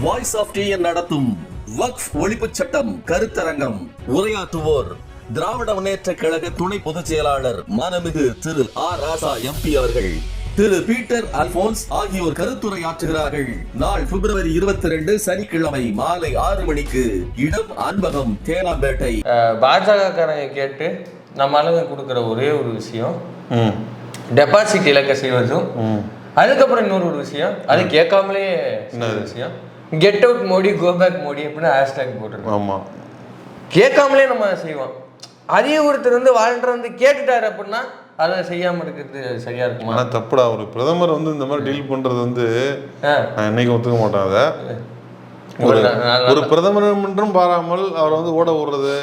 Voice of TN நடத்தும் வக்ஃப் ஒழிப்பு சட்டம் கருத்தரங்கம். உரையாற்றுவோர் திராவிட முன்னேற்ற கழக துணை பொதுச் செயலாளர் மாண்புமிகு திரு ஆர் ராசா எம்பி அவர்கள், திரு பீட்டர் அல்போன்ஸ் ஆகியோர் கருத்துரையாற்றுகிறார்கள். நாள் பிப்ரவரி 22 சனிக்கிழமை மாலை 6 மணிக்கு. இடம் அன்பகம், தேனாம்பேட்டை. பாஜகக்காரங்க கேட்டு நம்ம ஆளுங்க கொடுக்குற ஒரே ஒரு விஷயம் டெபாசிட் இழக்க செய்வதும், அதுக்கப்புறம் இன்னொரு விஷயம் அது கேட்காமலே இன்னொரு விஷயம் get out Modi go back Modi அப்படின்னு ஹேஷ்டேக் போட்டுருக்கோம். ஆமாம், கேட்காமலே நம்ம செய்வோம். அதே ஒருத்தர் வந்து வாலண்டர் வந்து கேட்டுட்டாரு அப்படின்னா அதை செய்யாம இருக்கிறது சரியா இருக்குமா? ஆனால் தப்புடா. ஒரு பிரதமர் வந்து இந்த மாதிரி டீல் பண்றது வந்து நான் என்னைக்கு ஒத்துக்க மாட்டேன். அதை ஒரு பிரதமர் என்றும் பாராமல் அவரை வந்து ஓட விடுறது,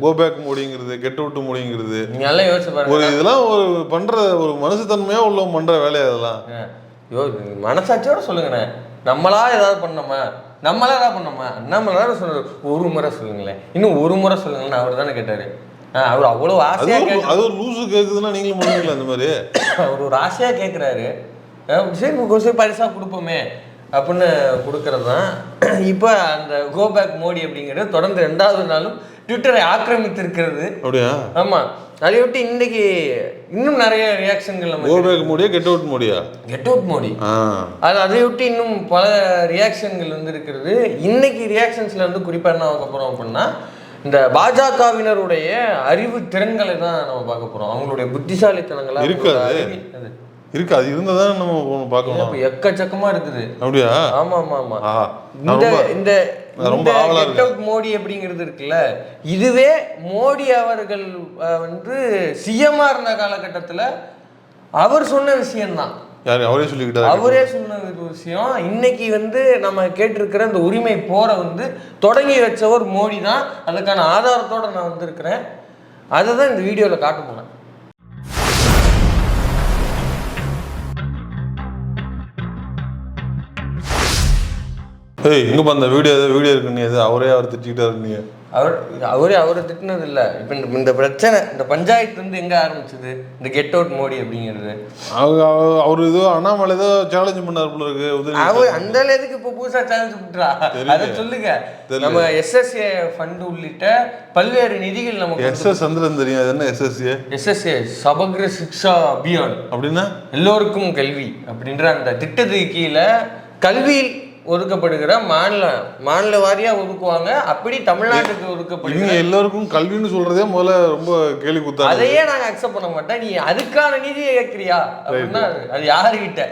கோபேக் மோடிங்கிறது, கெட் அவுட் மோடிங்கிறது, நல்லா யோசிச்சு பாருங்க. ஒரு இதெல்லாம் ஒரு பண்ற ஒரு மனசுத்தன்மையா உள்ள பண்ற வேலையா இதெல்லாம்? மனசாட்சியோட சொல்லுங்கண்ணே. நம்மளா ஏதாவது பண்ணோமா? நம்மளா ஏதாவது பண்ணோமா? நம்மளா சொல்ற ஒரு முறை சொல்லுங்களேன், இன்னும் ஒரு முறை சொல்லுங்களேன்னு அவர் தானே கேட்டாரு. அவர் அவ்வளவு ஆசையா அது ஒரு லூசு கேக்குதுன்னா நீங்களும் பண்ணுவீங்களா அந்த மாதிரி? அவர் ஒரு ஆசையா கேட்கிறாரு, சரி கொஞ்சம் பரிசா கொடுப்போமே அப்படின்னு கொடுக்கறது தான். இப்போ அந்த கோபேக் மோடி அப்படிங்கிறது தொடர்ந்து 2வது நாளும் ட்விட்டரை ஆக்கிரமித்திருக்கிறது. அப்படியா? ஆமா. அதை விட்டு இன்னைக்கு இன்னும் நிறைய ரியாக்ஷன்கள் நம்ம கோபேக் மோடியா கெட் அவுட் மோடியா? Get out Modi. அதை விட்டு இன்னும் பல ரியாக்ஷன்கள் வந்து இருக்கிறது. இன்னைக்கு ரியாக்ஷன்ஸ்ல வந்து குறிப்பா என்ன பார்க்க போறோம் அப்படின்னா, இந்த பாஜகவினருடைய அறிவு திறன்களை தான் நம்ம பார்க்க போறோம். அவங்களுடைய புத்திசாலித்தனங்களா இருக்கு. அது இருந்ததான் நம்ம பார்க்கணும். எக்கச்சக்கமா இருக்குது. அப்படியா? ஆமா ஆமா ஆமா. இந்த கெட் அவுட் மோடி அப்படிங்கிறது இருக்குல்ல, இதுவே மோடி அவர்கள் வந்து சிஎம்ஆ இருந்த காலகட்டத்தில் அவர் சொன்ன விஷயம்தான். அவரே சொன்ன விஷயம். இன்னைக்கு வந்து நம்ம கேட்டிருக்கிற இந்த உரிமை போரை வந்து தொடங்கி வச்சவர் மோடி தான். அதுக்கான ஆதாரத்தோட நான் வந்திருக்கிறேன். அதை தான் இந்த வீடியோவில் காட்ட போறேன். எங்கப்பா அந்த வீடியோ இருக்கு? நீ அவரே அவர் திட்டாரு. நீ அவரை திட்டினது இல்லை. இப்போ இந்த பிரச்சனை, இந்த பஞ்சாயத்து வந்து எங்கே ஆரம்பிச்சது? இந்த கெட் அவுட் மோடி அப்படிங்கிறது அவர் ஏதோ அண்ணாமலை ஏதோ சேலஞ்ச் பண்ணார் போல இருக்கு. அவர் அந்த எதுக்கு இப்போ புதுசாக சேலஞ்ச் பண்ணுறா? அதை சொல்லுங்க. நம்ம எஸ்எஸ்ஏ ஃபண்ட் உள்ளிட்ட பல்வேறு நிதிகள் நமக்கு. எஸ்எஸ் சந்திரன் தெரியும். அது என்ன எஸ்எஸ்ஏ? எஸ்எஸ்ஏ சமக்ர சிக்ஷா அபியான் அப்படின்னா எல்லோருக்கும் கல்வி அப்படின்ற அந்த திட்டத்துக்கு கீழே கல்வியில் ஒதுக்கப்படுகிற மாநில வாரியா ஒதுக்குவாங்க. அப்படி தமிழ்நாட்டுக்கு ஒதுக்கப்படுகிற எல்லாருக்கும் கல்வின்னு சொல்றதே முதல்ல ரொம்ப கேள்வி குத்தா. அதையே நாங்க அக்செப்ட் பண்ண மாட்டேன். நீ அதுக்கான நிதியை கேட்கிறியா அப்படின்னா அது யாருகிட்ட?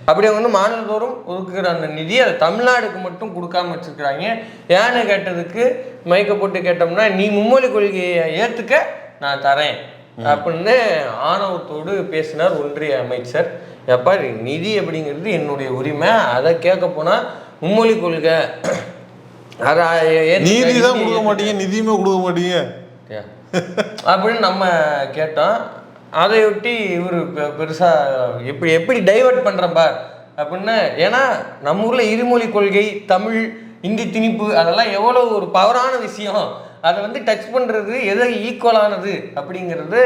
அப்படி வந்து மாநிலத்தோறும் ஒதுக்குற அந்த நிதி அதை தமிழ்நாடுக்கு மட்டும் கொடுக்காம வச்சிருக்கிறாங்க. ஏன்னு கேட்டதுக்கு மைக்க போட்டு கேட்டோம்னா, நீ மும்மொழி கொள்கையை ஏத்துக்க நான் தரேன் அப்படின்னு ஆணவத்தோடு பேசினார் ஒன்றிய அமைச்சர். எப்பா, நிதி அப்படிங்கிறது என்னுடைய உரிமை, அதை கேட்க போனா மும்மொழி கொள்கை நீதி தான் கொடுக்க மாட்டீங்க, நிதியுமே கொடுக்க மாட்டீங்க அப்படின்னு நம்ம கேட்டோம். அதையொட்டி இவர் பெருசா எப்படி டைவர்ட் பண்றேன் பார் அப்படின்னு. ஏன்னா நம்ம ஊர்ல இருமொழி கொள்கை, தமிழ், இந்தி திணிப்பு அதெல்லாம் எவ்வளவு ஒரு பவரான விஷயம். அதை வந்து டச் பண்றது எதை ஈக்குவலானது அப்படிங்கிறது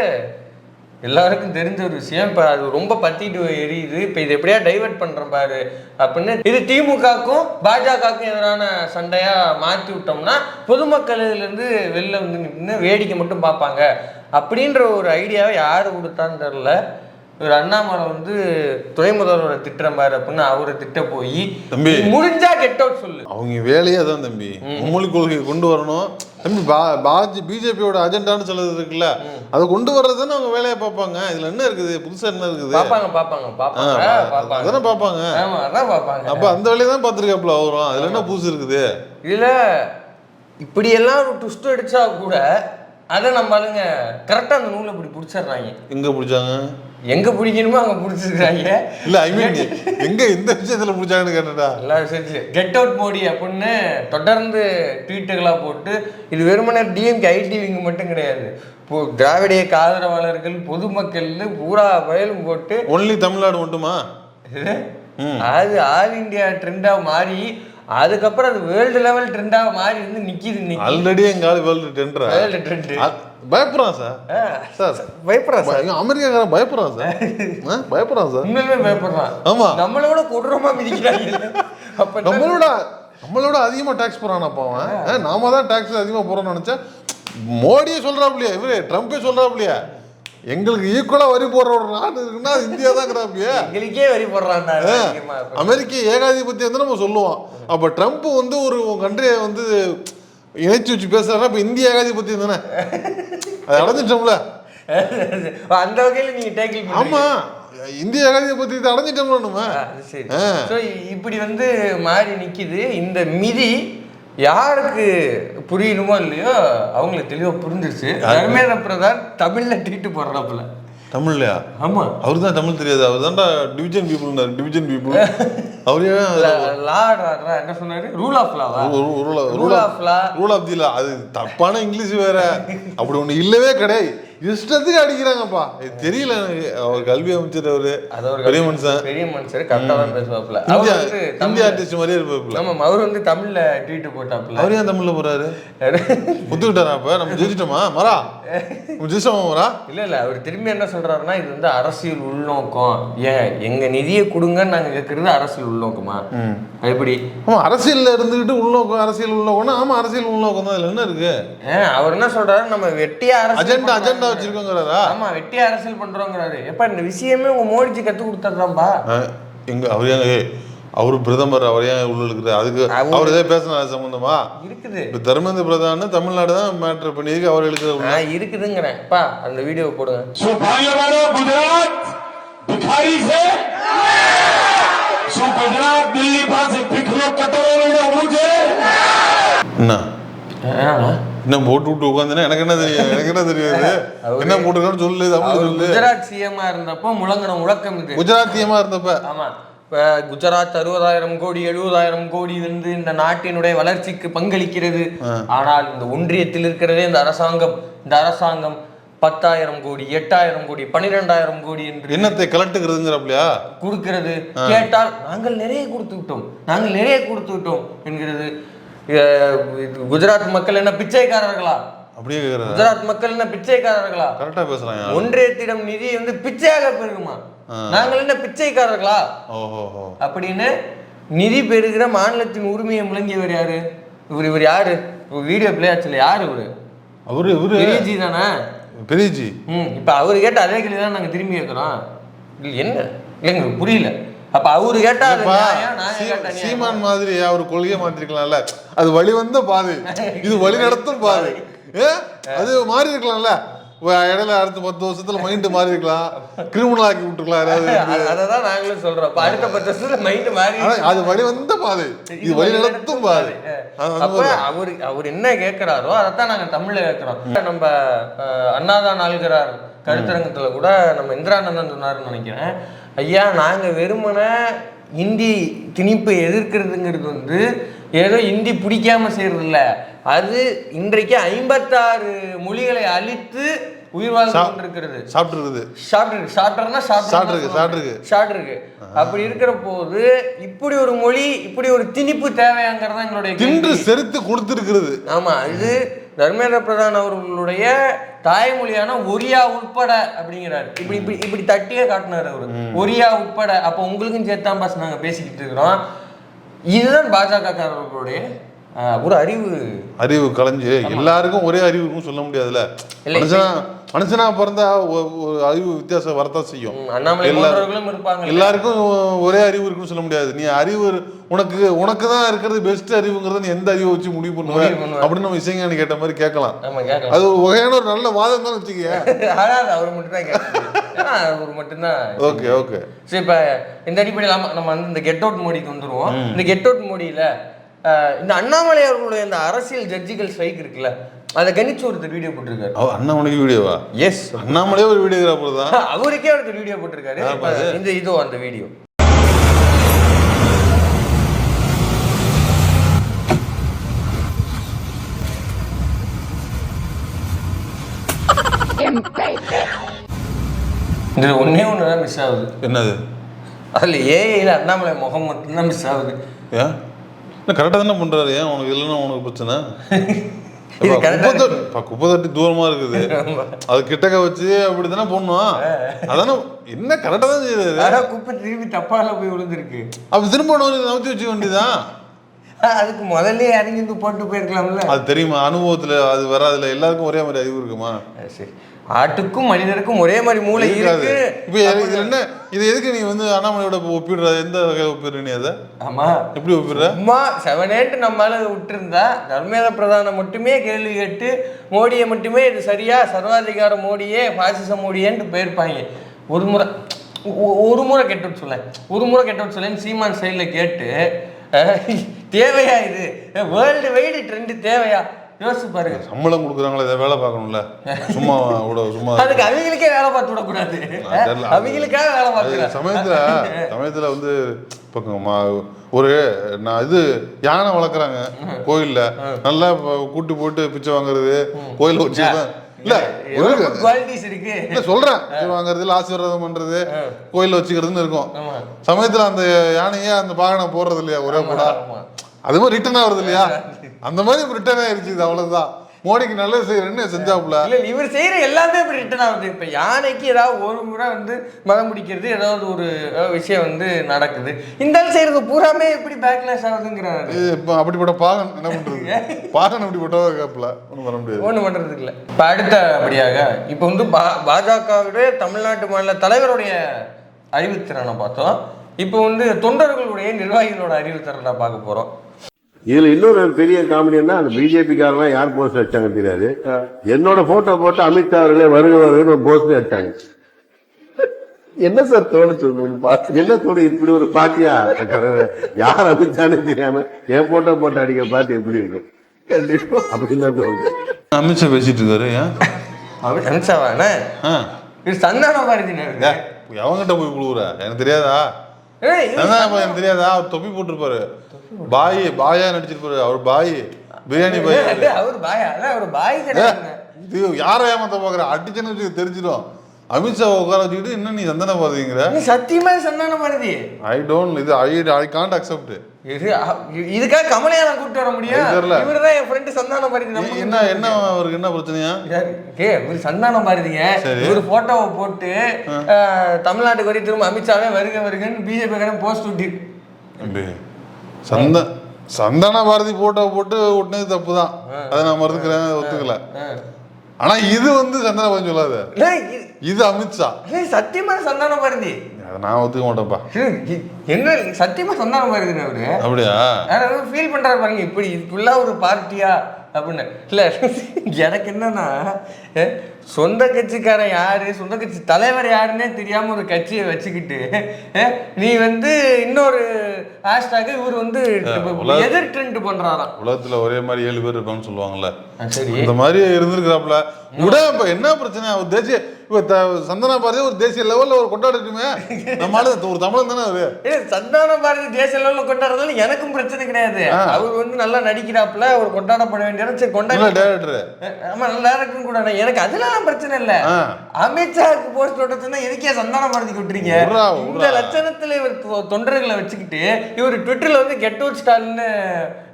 எல்லாருக்கும் தெரிஞ்ச ஒரு விஷயம். இப்போ அது ரொம்ப பத்திட்டு எரியுது. இப்போ இது எப்படியா டைவர்ட் பண்ணுறேன் பாரு அப்படின்னு இது திமுகவுக்கும் பாஜகவுக்கும் எதிரான சண்டையாக மாற்றி விட்டோம்னா பொதுமக்கள் இதுலேருந்து வெளில வந்து நின்று வேடிக்கை மட்டும் பார்ப்பாங்க அப்படின்ற ஒரு ஐடியாவை யார் கொடுத்தான்னு தெரில. ஒரு அண்ணாமலை வந்து துணை முதல்வரை திட்டுறேன் பாரு அப்படின்னு அவரை திட்ட போய் முடிஞ்சா கெட் அவுட் சொல்லு. அவங்க வேலையே அதான் தம்பி. மும்மொழி கொள்கையை கொண்டு வரணும் தம்பி. பிஜேபியோட அஜெண்டான்னு சொல்றது இருக்குல்ல, அதை கொண்டு வர்றதுன்னு அவங்க வேலையை பார்ப்பாங்க. இதுல என்ன இருக்குது? புதுசா என்ன இருக்குது? அதானே பார்ப்பாங்க. அப்ப அந்த வேலையை தான் பார்த்துருக்காப்புல அவரும். அதுல என்ன புதுசு இருக்குது? இதுல இப்படியெல்லாம் ஒரு ட்விஸ்ட் அடிச்சா கூட அதை நம்ம ஆளுங்க கரெக்டா அந்த நூலை இப்படி பிடிச்சிடுறாங்க. எங்க பிடிச்சாங்க? எங்க பிடிக்கணுமோ அங்க பிடிச்சிருக்காங்க. இல்ல ஐ மீன் எங்க இந்த விஷயத்துல பிடிச்சாங்கன்னு கேட்டா எல்லாம் சரி கெட் அவுட் மோடி அப்படின்னு தொடர்ந்து ட்வீட்டுகளா போட்டு, இது வெறுமனே டிஎம்கே ஐடிவிங்க மட்டும் கிடையாது, திராவிட இயக்க ஆதரவாளர்கள், பொதுமக்கள் பூரா வயலும் போட்டு. ஒன்லி தமிழ்நாடு மட்டுமா? அது ஆல் இண்டியா ட்ரெண்டா மாறி அதுக்கப்புறம் அது வேர்ல்டு லெவல் ட்ரெண்டாக மாறி வந்து நிற்கிது. ஆல்ரெடி எங்காவது வேர்ல்டு ட்ரெண்ட் பயப்படுறான் சார். பயப்படுறான் சார். அமெரிக்காக்காரன் பயப்படுறான் சார். பயப்படுறான் சார். உண்மையிலுமே பயப்படுறான். ஆமா, நம்மளோட கொடூரமா மிதிக்கிறாங்க. அப்ப நம்மளோட நம்மளோட அதிகமாக டேக்ஸ் போகிறானப்பா அவன். நாம தான் டேக்ஸ் அதிகமாக போகிறோம்னு நினச்சா மோடியே சொல்கிறாப்லையா, இவரு ட்ரம்ப்பே சொல்கிறாப்லையா, எங்களுக்கு ஈக்குவலாக வரி போடுற ஒரு நாடு இருக்குன்னா இந்தியா தான்ங்கிறாப்லையா. எங்களுக்கே வரி போடுறாங்க. அமெரிக்க ஏகாதிபத்தியம் வந்து நம்ம சொல்லுவோம். அப்போ ட்ரம்ப் வந்து ஒரு கண்ட்ரியை வந்து இணைச்சி வச்சு பேசுறாருன்னா இப்போ இந்திய ஏகாதிபத்தியம் தானே, அது அடைஞ்சிட்டோம்ல. அந்த வகையில் நீங்க டேக்கிள். ஆமா, இந்திய ஏகாதிபத்தியத்தை அடைஞ்சிட்டோம்ல நம்ம. சரி. ஸோ இப்படி வந்து மாறி நிக்குது. இந்த மிதி யாருக்கு புரியணுமோ இல்லையோ அவங்களுக்கு தெளிவாக புரிஞ்சிருச்சு. தர்மேந்திர பிரதான் தமிழ்ல ட்வீட் போடுறாப்புல. தமிழ்லையா? ஆமா, அவரு தான் தமிழ் தெரியாது, அவர் தான்டா டிவிஜன் பீப்புள். டிவிஜன் பீப்புள் அவரே என்ன சொன்னாரு? ரூல் ஆஃப் லாவா? Rule of the law. அது தப்பான இங்கிலீஷ் வேற, அப்படி ஒண்ணு இல்லவே கிடையாது. இஷ்டத்துக்கு அடிக்கிறாங்கப்பா. தெரியல எனக்கு. அவர் கல்வி அமைச்சர், அவரு பெரிய மனுஷன், கரெக்டா தான் பேசுவாப்ல. இந்திய ஆர்டிஸ்ட் மாதிரியே இருப்பாப்ல. ஆமா, அவர் வந்து தமிழ்ல ட்வீட் போட்டாப்ல. அவர் ஏன் தமிழ்ல போறாரு? ஒத்துக்கிட்டாரா? அப்ப நம்ம ஜெயிச்சிட்டோமா மரா? ஜெயிச்சோமா மரா? இல்ல அவர் திரும்பி என்ன சொல்றாருன்னா, இது வந்து அரசியல் உள்நோக்கம். ஏன் எங்க நிதியை கொடுங்கன்னு நாங்க கேட்கறது அரசியல் உள்நோக்கமா? எப்படி? ஆமா, அரசியல்ல இருந்துகிட்டு உள்நோக்கம், அரசியல் உள்நோக்கம்னா ஆமா அரசியல் உள்நோக்கம் தான். இதுல என்ன இருக்கு? அவர் என்ன சொல்றாரு, நம்ம வெட்டியா அஜெண்டா வச்சிருக்கோங்கிறாரா? ஆமா, வெட்டியா அரசியல் பண்றோங்கிறாரு. எப்ப இந்த விஷயமே உங்க மோடிஜி கத்து கொடுத்துறாம்பா. எங்க அவர் ஏன் அவரு பிரதமர், அவர் ஏன் உள்ள இருக்கிறார்? அதுக்கு அவர் ஏதாவது பேசின சம்பந்தமா இருக்குது? இப்ப தர்மேந்திர பிரதான் தமிழ்நாடு தான் மேட்டர் பண்ணியிருக்கு, அவர் எழுதுற இருக்குதுங்கிறேன். பா அந்த வீடியோ போடுங்க. என்ன போட்டு விட்டு உட்காந்துன்னா எனக்கு என்ன தெரியும்? எனக்கு என்ன தெரியாது என்ன போட்டுருக்கான்னு சொல்லு. குஜராத் சிஎம்மா இருந்தப்போ முழங்கின முழக்கம் இது. குஜராத் சிஎம்மா இருந்தப்ப ஆமா, குஜராத் 60,000 கோடி 70,000 கோடி வந்து இந்த நாட்டினுடைய வளர்ச்சிக்கு பங்களிக்கிறது. ஆனால் இந்த ஒன்றியத்தில் இருக்கிறதே இந்த அரசாங்கம். இந்த அரசாங்கம் 10,000 கோடி 8,000 கோடி 12,000 கோடி என்று என்னத்தை கலட்டுகிறதுங்கிறப்பலையா கொடுக்கிறது. கேட்டால் நாங்கள் நிறைய கொடுத்து விட்டோம் என்கிறது. குஜராத் மக்கள் என்ன பிச்சைக்காரர்களா? அப்படியே கேக்குறாங்க. குஜராத் மக்கள் என்ன பிச்சைக்காரர்களா? கரெக்டா பேசுறாங்க. ஒன்றியத்திடம் நிதி வந்து பிச்சையாக பெருகுமா? நாங்கள் என்ன பிச்சைக்காரர்களா? அப்படின்னு நிதி பெறுகிற மாநிலத்தின் உரிமையை முழங்கியவர் யாரு? இவர் யாரு? வீடியோ பிளே ஆச்சுல, யாரு இவரு? அவரு பெரியஜி தானே? பெரியஜி. இப்ப அவரு கேட்ட அதே கேள்வி தான் நாங்க திரும்பி கேட்கிறோம். என்ன இல்லைங்க புரியல. அப்ப அவரு கேட்டா சீமான் மாதிரி அவர் கொள்கையை மாத்திருக்கலாம்ல. அது வழி வந்த பாதை, இது வழி நடத்தும் பாதை. அது மாறி இருக்கலாம்ல. இடையில அடுத்த 10 வருஷத்துல மைண்ட் மாறி இருக்கலாம், கிரிமினல் ஆக்கி விட்டுருக்கலாம். அதான் நாங்களும் சொல்றோம். அடுத்த 10 வருஷத்துல மைண்ட் மாறி, அது வழி வந்த பாதை, இது வழி நடத்தும் பாதை. அவர் என்ன கேட்கிறாரோ அதைத்தான் நாங்க தமிழ்ல கேட்கிறோம். நம்ம அண்ணாதான் ஆள்கிறார் கருத்தரங்கத்துல கூட நம்ம இந்திரானந்தன் சொன்னாருன்னு நினைக்கிறேன். ஐயா, நாங்க வெறுமனை இந்தி திணிப்பை எதிர்க்கிறதுங்கிறது வந்து ஏதோ இந்தி பிடிக்காம செய்யறது இல்ல. அது இன்றைக்கு 56 மொழிகளை அழித்து உயிர் வாழ்ந்து கொண்டிருக்கிறது. அப்படி இருக்கிற போது இப்படி ஒரு மொழி, இப்படி ஒரு திணிப்பு தேவையாங்கிறதா எங்களுடைய செருத்து கொடுத்திருக்கிறது. ஆமா, இது தர்மேந்திர பிரதான் அவர்களுடைய தாய்மொழியான ஒரியா உட்பட அப்படிங்கிறாரு. இப்படி தட்டியே காட்டினாரு அவரு, ஒரியா உட்பட. அப்ப உங்களுக்கும் சேர்த்தான் பாஸ் நாங்க பேசிக்கிட்டு இருக்கிறோம். இதுதான் பாஜக காரர்களுடைய ஒரு அறிவு கலைஞ்சு. எல்லாருக்கும் ஒரே அறிவுக்கும் சொல்ல முடியாதுல்ல. மனுஷனா பிறந்தா ஒரு அறிவு வித்தியாசம் வரத்தான் செய்யும். எல்லாருக்கும் ஒரே அறிவு இருக்குன்னு சொல்ல முடியாது. நீ அறிவு உனக்கு தான் இருக்கிறது பெஸ்ட் அறிவுங்கிறத நீ எந்த அறிவை வச்சு முடிவு பண்ணுவ அப்படின்னு நம்ம இசைஞானி கேட்ட மாதிரி கேட்கலாம். அது வகையான ஒரு நல்ல வாதம் தான் வச்சுக்க. அவர் மட்டும்தான். Okay okay. சரி, இப்ப இந்த அடிப்படையில் நம்ம வந்து இந்த கெட் அவுட் மோடிக்கு வந்துருவோம். இந்த கெட் அவுட் மோடியில இந்த அண்ணாமலை அவர்களுடைய இந்த அரசியல் ஜட்ஜிகள் ஸ்ட்ரைக் இருக்குல்ல, அதை கணிச்சு ஒருத்தர் வீடியோ போட்டிருக்காரு. அண்ணாமலைக்கு வீடியோவா? எஸ், அண்ணாமலையே ஒரு வீடியோகிராஃபர் தான். அவருக்கே ஒருத்தர் வீடியோ போட்டிருக்காரு. இதோ அந்த வீடியோ. இதுல ஒண்ணுதான் மிஸ் ஆகுது. என்னது? அதுல ஏஐல அண்ணாமலை முகம் மட்டும்தான் மிஸ் ஆகுது. ஏன் கரெக்டா தானே பண்றாரு? ஏன் உனக்கு இல்லைன்னா உனக்கு பிரச்சனை? குப்பை தட்டி தூரமா இருக்குது, அது கிட்டக்க வச்சு அப்படித்தானே போடணும். அதானே என்ன கரெக்டா தான் செய்யுது. குப்பை திரும்பி தப்பால போய் விழுந்துருக்கு. அப்ப திரும்ப நவுத்தி வச்சுக்க வேண்டியதான். அதுக்கு முதல்ல இறங்கி போட்டு போயிருக்கலாம்ல. அது தெரியுமா? அனுபவத்துல அது வராதுல. எல்லாருக்கும் ஒரே மாதிரி அறிவு இருக்குமா? சரி, ஆட்டுக்கும் மனிதனுக்கும் ஒரே மாதிரி மூளை இருக்கு. இப்ப இதுல என்ன, இது எதுக்கு நீ வந்து அண்ணாமலையோட ஒப்பிடுற? எந்த வகையை ஒப்பிடுற நீ அதை? ஆமா, எப்படி ஒப்பிடுற? அம்மா 7-8 நம்மளால விட்டுருந்தா தர்மேந்திர பிரதானை மட்டுமே கேள்வி கேட்டு மோடியை மட்டுமே இது சரியா சர்வாதிகார மோடியே பாசிச மோடியேன்ட்டு போயிருப்பாங்க. ஒரு முறை கெட்டு சொல்லேன் சீமான் சைடில் கேட்டு தேவையா இது வேர்ல்டு வைடு ட்ரெண்டு தேவையா யோசிச்சு பாருங்க. சம்பளம் கொடுக்குறாங்களா, இதை வேலை பார்க்கணும்ல. சும்மா அதுக்கு அவங்களுக்கே வேலை பார்த்து விடக்கூடாது, அவங்களுக்காக வேலை பார்த்து சமயத்துல வந்து ஒரு இது யானை வளர்க்குறாங்க கோயில்ல, நல்லா கூட்டு போட்டு பிச்சை வாங்குறது கோயில வச்சு இல்ல குவாலிட்டிஸ் இருக்கு சொல்றேன். வாங்குறது, ஆசீர்வாதம் பண்றது, கோயில வச்சுக்கிறதுன்னு இருக்கும். சமயத்துல அந்த யானையே அந்த பாகனை போடுறது இல்லையா ஒரே கூட, அது மாதிரி ரிட்டர்ன் ஆகுறது இல்லையா? அந்த மாதிரி ரிட்டர்ன் ஆயிருச்சு. அவ்வளவுதான். மோடிக்கு நல்லது செய்யறேன்னு செஞ்சாப்புல. இல்ல இவர் செய்யற எல்லாமே இப்ப ரிட்டர்ன் ஆகுது. இப்ப யானைக்கு ஏதாவது ஒரு முறை வந்து மதம் பிடிக்கிறது, ஏதாவது ஒரு விஷயம் வந்து நடக்குது, இந்த செய்யறது பூராமே எப்படி பேக்லாஷ் ஆகுதுங்கிறாரு. இப்ப அப்படிப்பட்ட பாகன் என்ன பண்றது? பாகன் அப்படிப்பட்டவா இருக்காப்புல, ஒண்ணும் பண்ண முடியாது, ஒண்ணும் பண்றதுக்கு இல்ல. இப்ப அடுத்தபடியாக இப்ப வந்து பாஜகவுடைய தமிழ்நாட்டு மாநில தலைவருடைய அறிவுத்திறனை பார்த்தோம். இப்போ வந்து தொண்டர்களுடைய நிர்வாகிகளோட அறிவுத்திறனை பார்க்க போறோம். இதுல இன்னொரு பெரிய காமெடி என்ன, அந்த பிஜேபி காரெல்லாம் யார் போஸ்ட் வச்சாங்க தெரியாது. என்னோட போட்டோ போட்டு அமித்ஷா அவர்களே வருக போஸ்ட் வச்சாங்க. என்ன சார் தோணுச்சு? என்ன தோணு? இப்படி ஒரு பாட்டியா? யார் அமித்ஷான்னு தெரியாம என் போட்டோ போட்டு அடிக்கிற பாட்டி எப்படி இருக்கும்? கண்டிப்பா அப்படிதான் தோணுது. அமித்ஷா பேசிட்டு இருக்காரு. அமித்ஷாவானே சந்தானம் பாரதி எவங்கிட்ட போய் புழுவுற? எனக்கு தெரியாதா? எனக்கு தெரியாதா? அவர் தொப்பி போட்டிருப்பாரு, பாயா நடிச்சிருப்பாரு. அவர் பாய், பிரியாணி பாய். அவர் பாயா? அவர் பாய் இது யாரை ஏமாத்த பாக்குற? அடிச்சுன்னு தெரிஞ்சிடும். அமித்ஷா உட்கார வச்சுக்கிட்டு இன்னும் நீ சந்தன பாரதிங்கிற? சத்தியமா சந்தான பாரதி ஐ டோன்ட், இது ஐ காண்ட் அக்செப்ட். இதுக்காக கமலையா நான் கூப்பிட்டு வர முடியும்? இவருதான் என் ஃப்ரெண்ட் சந்தான பாரதி. என்ன அவருக்கு என்ன பிரச்சனையா? இவர் சந்தான பாரதிங்க, இவரு போட்டோவை போட்டு தமிழ்நாட்டுக்கு வரை திரும்ப அமித்ஷாவே வருகன்னு பிஜேபி போஸ்ட் விட்டு சந்தான பாரதி போட்டோ போட்டு ஒட்டினது தப்பு தான், அதை நான் மறுத்துக்கிறேன், ஒத்துக்கல. ஆனா இது வந்து சந்தான பாரதி சொல்லாத, இது அமித்ஷா. சத்தியமா சந்தான பாரதி நான் ஒத்துக்க மாட்டேன்ப்பா. என்ன சத்தியமா சந்தான பாரதி அவரு? அப்படியா? ஃபீல் பண்றாரு பாருங்க, இப்படி இதுக்குள்ள ஒரு பார்ட்டியா அப்படின்னு. இல்லை எனக்கு என்னன்னா, சொந்த கட்சிக்காரன் யாரு, சொந்த கட்சி தலைவர் யாருன்னே தெரியாம ஒரு கட்சியை வச்சுக்கிட்டு நீ வந்து இன்னொரு ஹேஷ்டாக் இவர் வந்து எதிர் ட்ரெண்ட் பண்றாராம். உலகத்துல ஒரே மாதிரி 7 பேர் இருப்பான்னு சொல்லுவாங்கல்ல, இந்த மாதிரி இருந்திருக்கிறாப்ல. உட இப்ப என்ன பிரச்சனை? அவர் தேசிய சந்தான பாரதி ஒரு தேசிய லெவல்ல ஒரு கொண்டாடட்டுமே. நம்மளால ஒரு தமிழன் தானே அவரு. சந்தான பாரதி தேசிய லெவல்ல கொண்டாடுறதுல எனக்கும் பிரச்சனை கிடையாது. அவர் வந்து நல்லா நடிக்கிறாப்புல, ஒரு கொண்டாடப்பட வேண்டிய சரி கொண்டாட டேரக்டர். ஆமா, நல்ல டேரக்டர் கூட. எனக்கு அதெல்லாம் பிரச்சனை இல்ல. அமித்ஷாவுக்கு போஸ்ட் போட்டதுன்னா எதுக்கே சந்தான பாரதிக்கு விட்டுறீங்க? இந்த லட்சணத்துல இவர் தொண்டர்களை வச்சுக்கிட்டு இவர் ட்விட்டர்ல வந்து கெட் அவுட் ஸ்டாலின்னு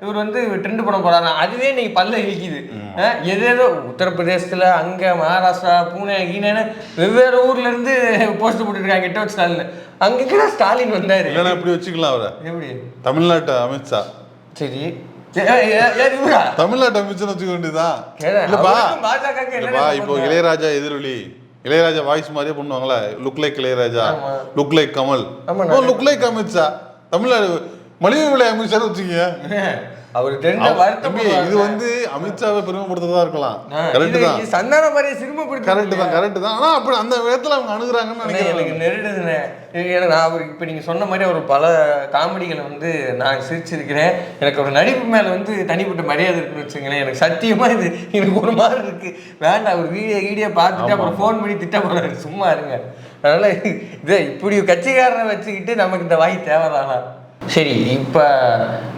இவர் வந்து ட்ரெண்ட் பண்ண போறாரு. அதுவே நீங்க பல்ல இழிக்குது. ஏதேதோ உத்தரப்பிரதேசத்துல, அங்க மகாராஷ்டிரா, பூனே, கீனேன்னு வெவ்வேறு ஊர்ல இருந்து போஸ்ட் போட்டுருக்காங்க கெட் அவுட் ஸ்டாலின். அங்க ஸ்டாலின் வந்தாரு. இப்படி வச்சுக்கலாம் அவரை. எப்படி? தமிழ்நாட்டு அமித்ஷா. சரி, தமிழ்நாட்டு அமித்ஷா வச்சுக்க வேண்டியதுதான். இப்போ இளையராஜா எதிரொலி, இளையராஜா வாய்ஸ் மாதிரியே பண்ணுவாங்களா? Look like Ilaiyaraaja, look like Kamal, look like Amit Shah. Tamil Nadu மலிவு விலை அமித்ஷா வச்சுக்கீங்க. இது வந்து அமித்ஷாவை பெருமைப்படுத்ததா இருக்கலாம். கரெக்ட் தான். சந்தான பாரதி சிறுமைப்படுத்த கரெக்ட் தான். ஆனா அப்படி அந்த விதத்துல அவங்க அணுகுறாங்கன்னு நினைக்கிறேன். எனக்கு நெருடுதுண்ணே. நான் அவர் இப்ப நீங்க சொன்ன மாதிரி அவர் பல காமெடிகளை வந்து நான் சிரிச்சிருக்கிறேன். எனக்கு ஒரு நடிப்பு மேல வந்து தனிப்பட்ட மரியாதை இருக்குன்னு வச்சுங்களேன். எனக்கு சத்தியமா இது எனக்கு ஒரு மாதிரி இருக்கு. வேண்டாம், அவர் வீடியோ பார்த்துட்டு அப்புறம் ஃபோன் பண்ணி திட்ட போறாரு. சும்மா இருங்க. அதனால இதை இப்படி கட்சிக்காரனை வச்சுக்கிட்டு நமக்கு இந்த வாய் தேவைதானா? சரி, இப்போ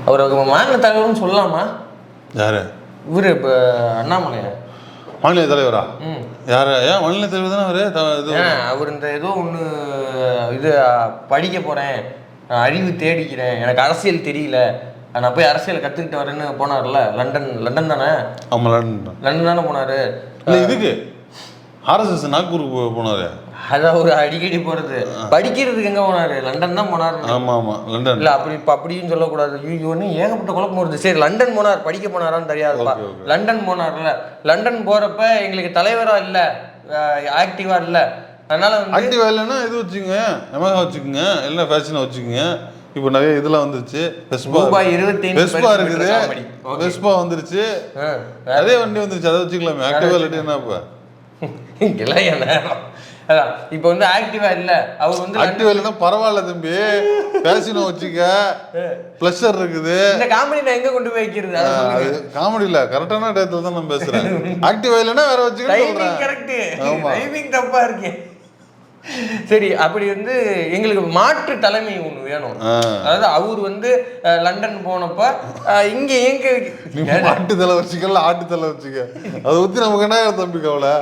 அவர் மாநில தலைவர்னு சொல்லலாமா? யாரு இவரு? இப்போ அண்ணாமலையா மாநில தலைவரா? யாரு? ஏன் மாநில தலைவர் தானே அவரு? அவர் இந்த ஏதோ ஒன்று இது படிக்க போறேன், அறிவு தேடிக்கிறேன், எனக்கு அரசியல் தெரியல, நான் போய் அரசியல் கற்றுக்கிட்டு வரேன்னு போனார்ல. லண்டன் தானே? ஆமாம், லண்டன் தானே போனாரு. இல்லை, இதுக்கு ஆர்எஸ்எஸ் நாக்பூருக்கு போனாரு. அதான் ஒரு அடிக்கடி போறது. படிக்கிறதுக்கு எங்க போனாரு? லண்டன் தான் போனாரு. ஆமா ஆமா லண்டன் இல்ல அப்படி இப்ப அப்படின்னு சொல்லக்கூடாது. ஐயோன்னு ஏகப்பட்ட குழப்பம் வருது. சரி லண்டன் போனார், படிக்க போனாரான்னு தெரியாதுப்பா. லண்டன் போனார்ல, லண்டன் போறப்ப எங்களுக்கு தலைவரா இல்ல, ஆக்டிவா இல்ல, அதனால வந்து ஆக்டிவா இல்லைன்னா இது வச்சுக்கோங்க, எமகா வச்சுக்கோங்க, இல்லைன்னா ஃபேஷனை வச்சுக்கோங்க. இப்போ நிறைய இதெல்லாம் வந்துருச்சு. வெஸ்பா இருக்குது, வெஸ்பா வந்துருச்சு, அதே வண்டி வந்துருச்சு, அதை வச்சுக்கலாமே. ஆக்டிவா இல்லாட்டி என்ன இப்போ இப்ப வந்து ஆக்டிவா இல்ல, அவர் வந்து ஆக்டிவா இல்லைன்னா பரவாயில்ல தம்பி, பேசினோ வச்சுக்க, பிளஷர் இருக்குது. இந்த காமெடி நான் எங்க கொண்டு போய் வைக்கிறது? காமெடி இல்ல, கரெக்டான டயத்துல தான் நான் பேசுறேன். ஆக்டிவா இல்லைன்னா வேற வச்சுக்க. கரெக்ட், டைமிங் தப்பா இருக்கு. சரி, அப்படி வந்து எங்களுக்கு மாற்று தலைமை ஒண்ணு வேணும். அதாவது அவர் வந்து லண்டன் போனப்ப இங்க எங்க மாட்டு தலை வச்சுக்கல, ஆட்டு தலை வச்சுக்க, அதை ஊத்தி நமக்கு என்ன தம்பி கவலை?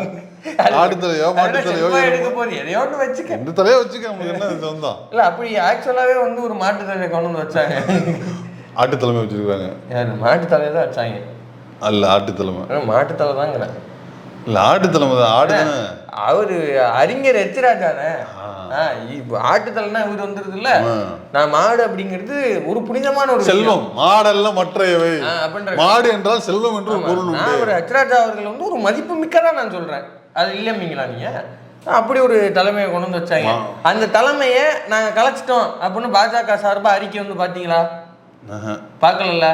ஆட்டு தலையோ மாட்டு தலையோ எடுக்க போது எதையோ ஒன்று வச்சுக்க, இந்த தலையோ வச்சுக்க, நமக்கு என்ன சொந்தம் இல்ல. அப்படி ஆக்சுவலாவே வந்து ஒரு மாட்டு தலையை கொண்டு வந்து வச்சாங்க. ஆட்டு தலைமை வச்சிருக்காங்க. யாரு? மாட்டு தலையை தான் வச்சாங்க. அல்ல, ஆட்டு தலைமை. மாட்டு தலை தாங்கிறேன். இல்ல, ஆட்டு தலைமை தான். ஆடு அவரு அறிஞர் எச்ராஜானே. ஆட்டுத்தலைனா இவர் வந்துருது இல்ல. நான் மாடு அப்படிங்கிறது ஒரு புனிதமான ஒரு செல்வம். மாடெல்லாம் மற்றையவை, மாடு என்றால் செல்வம் என்று ஒரு பொருள் உண்டு. ஒரு எச்ராஜா அவர்கள் வந்து ஒரு மதிப்பு மிக்கதா நான் சொல்றேன். அது இல்லைங்களா நீங்க? அப்படி ஒரு தலைமையை கொண்டு வந்து வச்சாங்க. அந்த தலைமையை நாங்க கலைச்சிட்டோம் அப்படின்னு பாஜக சார்பா அறிக்கை வந்து பாத்தீங்களா? பாக்கல.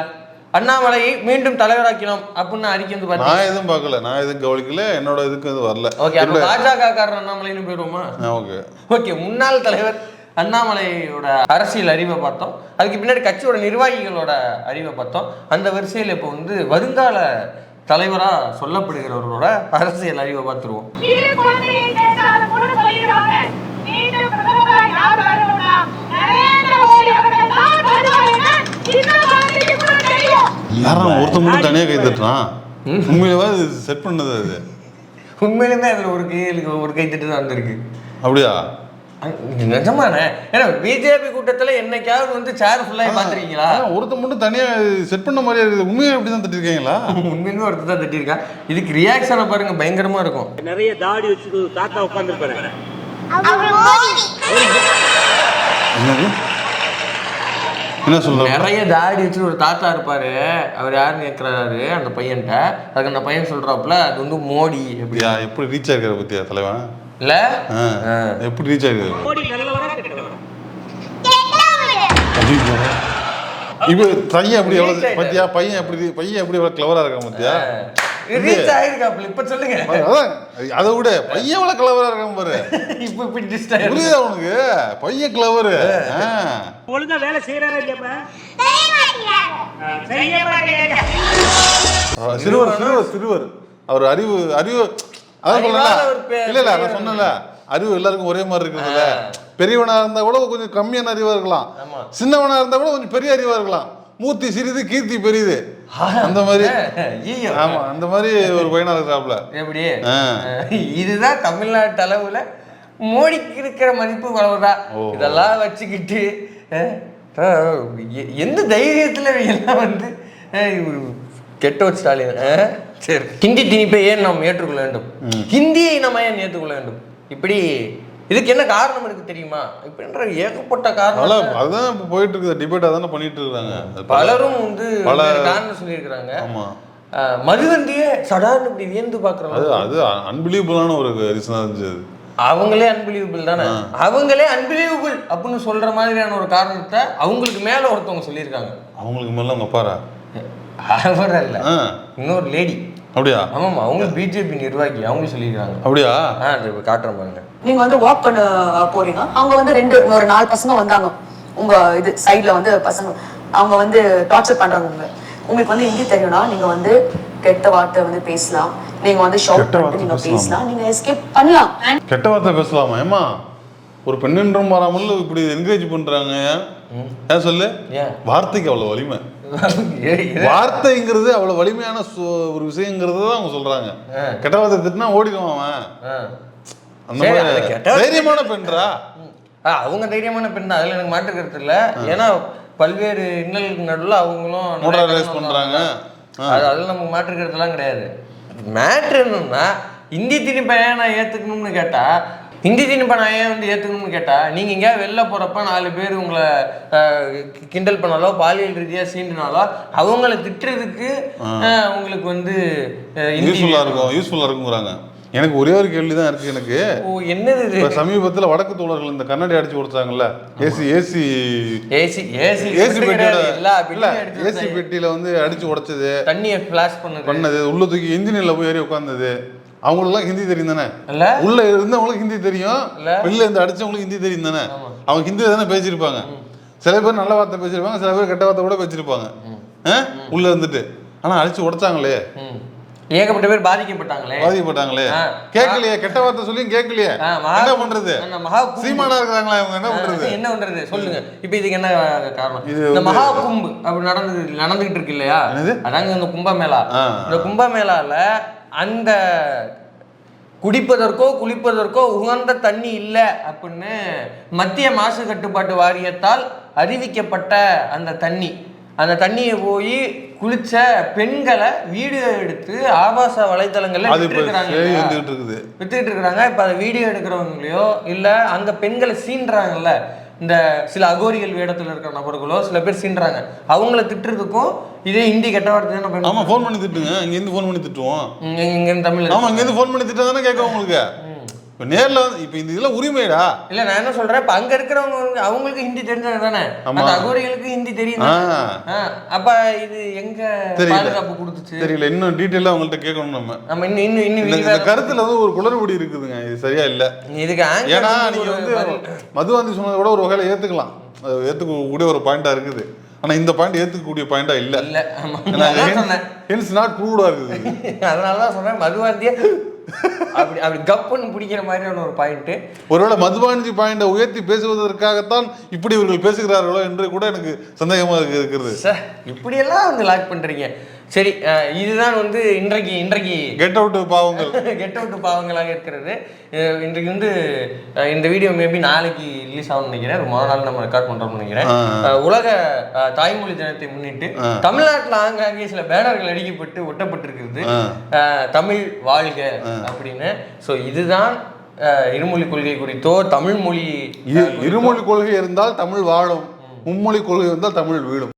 அண்ணாமலையை மீண்டும் தலைவராக்கணும் அப்படின்னு அறிக்கை வந்து பாத்தீங்க? நான் எதுவும் பார்க்கல, நான் எதுவும் கவனிக்கல, என்னோட இதுக்கு இது வரல. ஓகே, அப்ப பாஜக காரர் அண்ணாமலைன்னு போயிடுவோமா? ஓகே ஓகே, முன்னாள் தலைவர் அண்ணாமலையோட அரசியல் அறிவை பார்த்தோம், அதுக்கு பின்னாடி கட்சியோட நிர்வாகிகளோட அறிவை பார்த்தோம். அந்த வரிசையில் இப்போ வந்து வருங்கால தலைவரா சொல்லப்படுகிறவர்களோட அரசியல் அறிவை பார்த்துருவோம். யாரும் ஒருத்த மட்டும் தனியா கை தட்டுறான்? உண்மையிலேயே செட் பண்ணது அது? உண்மையிலுமே அதுல ஒரு கை தட்டு தான் வந்திருக்கு. அப்படியா? நிஜமானே? ஏன்னா பிஜேபி கூட்டத்துல என்னைக்காவது வந்து சேர் ஃபுல்லா பாத்துருக்கீங்களா? ஒருத்த மட்டும் தனியா செட் பண்ண மாதிரியா இருக்குது. உண்மையா இப்படிதான் தட்டிருக்கீங்களா? உண்மையிலுமே ஒருத்தர் தான் தட்டிருக்கா. இதுக்கு ரியாக்ஷனை பாருங்க, பயங்கரமா இருக்கும். நிறைய தாடி வச்சு தாத்தா உட்கார்ந்துருப்பாரு. என்ன சொல்ற? நிறைய தாடி வச்சுட்டு ஒரு தாத்தா இருப்பாரு. அவர் யாருன்னு கேட்கிறாரு அந்த பையன்ட்ட. அதுக்கு அந்த பையன் சொல்றாப்புல அது வந்து மோடி. எப்படியா எப்படி ரீச் ஆகிற பத்தியா தலைவன்? இல்ல எப்படி ரீச் ஆகிற? இப்ப பையன் எப்படி எவ்வளவு பத்தியா? பையன் எப்படி எவ்வளவு கிளவரா இருக்கான் பத்தியா? ரீச் ஆயிருக்காப்ல. இப்ப சொல்லுங்க. அதை விட பையன் எவ்வளவு கிளவரா இருக்கான் பாரு. இப்ப இப்படி டிஸ்டர்ப் புரியுதா உனக்கு? பையன் கிளவரு. ஒழுங்கா வேலை செய்யறாரா இல்லையாப்பா? சிறுவர் அவர் அறிவு அதான் சொல்லல. இல்ல நான் சொன்னல, அறிவு எல்லாருக்கும் ஒரே மாதிரி இருக்கிறதுல. பெரியவனா இருந்தா கூட கொஞ்சம் கம்மியான அறிவா இருக்கலாம், சின்னவனா இருந்தா கூட கொஞ்சம் பெரிய அறிவா இருக்கலாம். மூர்த்தி சிறிது கீர்த்தி பெரியது, அந்த மாதிரி. ஆமா, அந்த மாதிரி ஒரு பையனா இருக்கிறாப்ல. எப்படி? இதுதான் தமிழ்நாட்டு அளவுல மோடிக்கு இருக்கிற மதிப்பு அவ்வளவுதான். இதெல்லாம் வச்சுக்கிட்டு எந்த தைரியத்துல எல்லாம் வந்து கெட்ட ஸ்டாலின். சரி, ஹிந்தி திணிப்பை ஏன் நாம் ஏற்றுக்கொள்ள வேண்டும், ஹிந்தியை நம்ம ஏன் ஏற்றுக்கொள்ள வேண்டும், இப்படி இதுக்கு என்ன காரணம் இருக்கு தெரியுமா? இப்படின்ற ஏகப்பட்ட காரணம். அதான் இப்ப போயிட்டு இருக்குது டிபேட், அதான பண்ணிட்டு இருக்காங்க. பலரும் வந்து காரணம் சொல்லியிருக்கிறாங்க. மதுவந்தியே சடார்னு இப்படி வியந்து பாக்குறாங்க. அது அன்பிலீவபிளான ஒரு ரீசனா இருந்துச்சு. அவங்களே அன்பிலீவபிள் தானே, அவங்களே அன்பிலீவபிள் அப்படின்னு சொல்ற மாதிரியான ஒரு காரணத்தை அவங்களுக்கு மேல ஒருத்தவங்க சொல்லியிருக்காங்க. அவங்களுக்கு மேல அவங்க அப்பாரா? அவர் இல்ல, இன்னொரு லேடி. அப்படியா? ஆமாம், அவங்க பிஜேபி நிர்வாகி, அவங்க சொல்லியிருக்காங்க. அப்படியா? காட்டுறேன் பாருங்க. நீங்க வந்து வாக் பண்ண போறீங்க, அவங்க வந்து ஒரு 4 பசங்க வந்தாங்க உங்க இது சைட்ல வந்து பசங்க, அவங்க வந்து டார்ச்சர் பண்றாங்க. உங்களுக்கு வந்து ஹிந்தி தெரியும்னா நீங்க வந்து கெட்ட வார்த்தை வந்து பேசலாம், நீங்க வந்து ஷவுட் பண்ணிட்டு நீங்க பேசலாம், நீங்க எஸ்கேப் பண்ணலாம். கெட்ட வார்த்தை பேசலாமா? ஏமா ஒரு பெண்ணின்றும் மாறாமல் இப்படி என்கரேஜ் பண்றாங்க. ஏன் சொல்லு? வார்த்தைக்கு அவ்வளவு வலிமை. வார்த்தைங்கிறது அவ்வளவு வலிமையான ஒரு விஷயங்கிறது தான் அவங்க சொல்றாங்க. கெட்ட வார்த்தை திட்டினா ஓடிடுவான் அவன். அந்த மாதிரி தைரியமான பெண்றா அவங்க. தைரியமான பெண் தான், அதுல எனக்கு மாற்று கருத்து இல்லை. ஏன்னா பல்வேறு இன்னலுக்கு நடுவில் அவங்களும் மோடரைஸ் பண்றாங்க. அதில் நமக்கு மாற்று கருத்துலாம் கிடையாது. மேட்ரு என்னன்னா, இந்தி திணிப்பை நான் ஏத்துக்கணும்னு கேட்டா ஹிந்தி திணிப்பை நான் ஏன் வந்து ஏற்றுக்கணும்னு கேட்டால் நீங்கள் எங்கேயாவது வெளில போகிறப்ப 4 பேர் உங்களை கிண்டல் பண்ணாலோ பாலியல் ரீதியாக சீண்டினாலோ அவங்கள திட்டுறதுக்கு உங்களுக்கு வந்து யூஸ்ஃபுல்லாக இருக்குங்கிறாங்க. எனக்கு ஒரே ஒரு கேள்வி தான் இருக்கு எனக்கு. ஓ என்னது இது? சமீபத்தில் வடக்கு தோழர்கள் இந்த கண்ணாடி அடிச்சு கொடுத்தாங்கல்ல, ஏசி பெட்டியில வந்து அடிச்சு உடைச்சது, தண்ணியை ஃபிளாஷ் பண்ணது, உள்ள தூக்கி இன்ஜினியர்ல போய் ஏறி உட்கார்ந்தது, அவங்களுக்குலாம் ஹிந்தி தெரியும் தானே? உள்ள இருந்தவங்களுக்கு ஹிந்தி தெரியும், வெளில இருந்து அடிச்சவங்களுக்கு ஹிந்தி தெரியும் தானே? அவங்க ஹிந்தியில தானே பேசியிருப்பாங்க. சில பேர் நல்ல வார்த்தை பேசியிருப்பாங்க, சில பேர் கெட்ட வார்த்தை கூட பேசியிருப்பாங்க உள்ள இருந்துட்டு. ஆனா அடிச்சு உடைச்சாங்களே, ஏகப்பட்ட பேர் பாதிக்கப்பட்டாங்களே. கேட்கலையே, கெட்ட வார்த்தை சொல்லி கேட்கலையே, என்ன பண்றது? சீமானா இருக்காங்களா இவங்க, என்ன பண்றது சொல்லுங்க. இப்ப இதுக்கு என்ன காரணம்? இந்த மகா கும்பு அப்படி நடந்துகிட்டு இருக்கு இல்லையா, அதாங்க இந்த கும்பமேளா. இந்த கும்பமேளால அந்த குடிப்பதற்கோ குளிப்பதற்கோ உகந்த தண்ணி இல்லை அப்படின்னு மத்திய மாசு கட்டுப்பாட்டு வாரியத்தால் அறிவிக்கப்பட்ட அந்த தண்ணியை போய் குளிச்ச பெண்களை வீடியோ எடுத்து ஆபாச வலைத்தளங்கள்ல வித்துக்கிட்டு இருக்கிறாங்க. இப்ப அதை வீடியோ எடுக்கிறவங்களையோ இல்ல அங்க பெண்களை சீன்றாங்கல்ல, இந்த சில அகோரிகள் வேடத்துல இருக்கிற நபர்களோ சில பேர் சீன்றாங்க, அவங்கள திட்டுறதுக்கும் இதே ஹிந்தி கெட்ட வார்த்தை தானே. ஆமா, ஃபோன் பண்ணி திட்டுங்க, இங்க இருந்து ஃபோன் பண்ணி திட்டுவோம், இங்க இருந்து தமிழ். ஆமா, இங்க இருந்து ஃபோன் பண்ணி திட்டா தானே கேட்கும் உங்களுக்கு. இப்போ நேரில் வந்து இப்போ இந்த இதெல்லாம் உரிமைடா இல்லை. நான் என்ன சொல்கிறேன், இப்போ அங்கே இருக்கிறவங்க அவங்களுக்கு ஹிந்தி தெரிஞ்சவங்க தானே, அந்த அகோரிகளுக்கு ஹிந்தி தெரியும். அப்போ இது எங்கே பாதுகாப்பு கொடுத்துச்சு தெரியல. இன்னும் டீட்டெயிலாக அவங்கள்ட்ட கேட்கணும். நம்ம இன்னும் இந்த கருத்தில் வந்து ஒரு குளறுபடி இருக்குதுங்க, இது சரியா இல்லை. இதுக்கு ஏன்னா நீங்கள் வந்து மதுவாந்தி சொன்னதை கூட ஒரு வகையில் ஏற்றுக்கலாம், ஏற்றுக்கக்கூடிய ஒரு பாயிண்டாக இருக்குது. ஆனால் இந்த பாயிண்ட் ஏற்றுக்கக்கூடிய பாயிண்டாக இல்லை. ஹென்ஸ் நாட் ப்ரூவ்டாக இருக்குது. அதனால தான் சொன்னேன் மதுவாந்தியை அப்படி கப்புன்னு பிடிக்கிற மாதிரியான ஒரு பாயிண்ட். ஒருவேளை மதுபானி பாயிண்டை உயர்த்தி பேசுவதற்காகத்தான் இப்படி இவர்கள் பேசுகிறார்களோ என்று கூட எனக்கு சந்தேகமா இருக்கிறது. சார் இப்படியெல்லாம் வந்து லாக் பண்றீங்க. சரி, இதுதான் வந்து இன்றைக்கு கெட் அவுட் பாவங்களாக இருக்கிறது. இன்றைக்கு வந்து இந்த வீடியோ மேபி நாளைக்கு ரிலீஸ் ஆகும்னு நினைக்கிறேன், முதல் நாள் நம்ம ரெக்கார்ட் பண்றோம்னு நினைக்கிறேன். உலக தாய்மொழி தினத்தை முன்னிட்டு தமிழ்நாட்டில் ஆங்காங்கே சில பேனர்கள் அடிக்கப்பட்டு ஒட்டப்பட்டிருக்கிறது, தமிழ் வாழ்க அப்படின்னு. ஸோ இதுதான் இருமொழி கொள்கை குறித்தோ தமிழ் மொழி. இருமொழி கொள்கை இருந்தால் தமிழ் வாழும், மும்மொழி கொள்கை இருந்தால் தமிழ் வீழும்.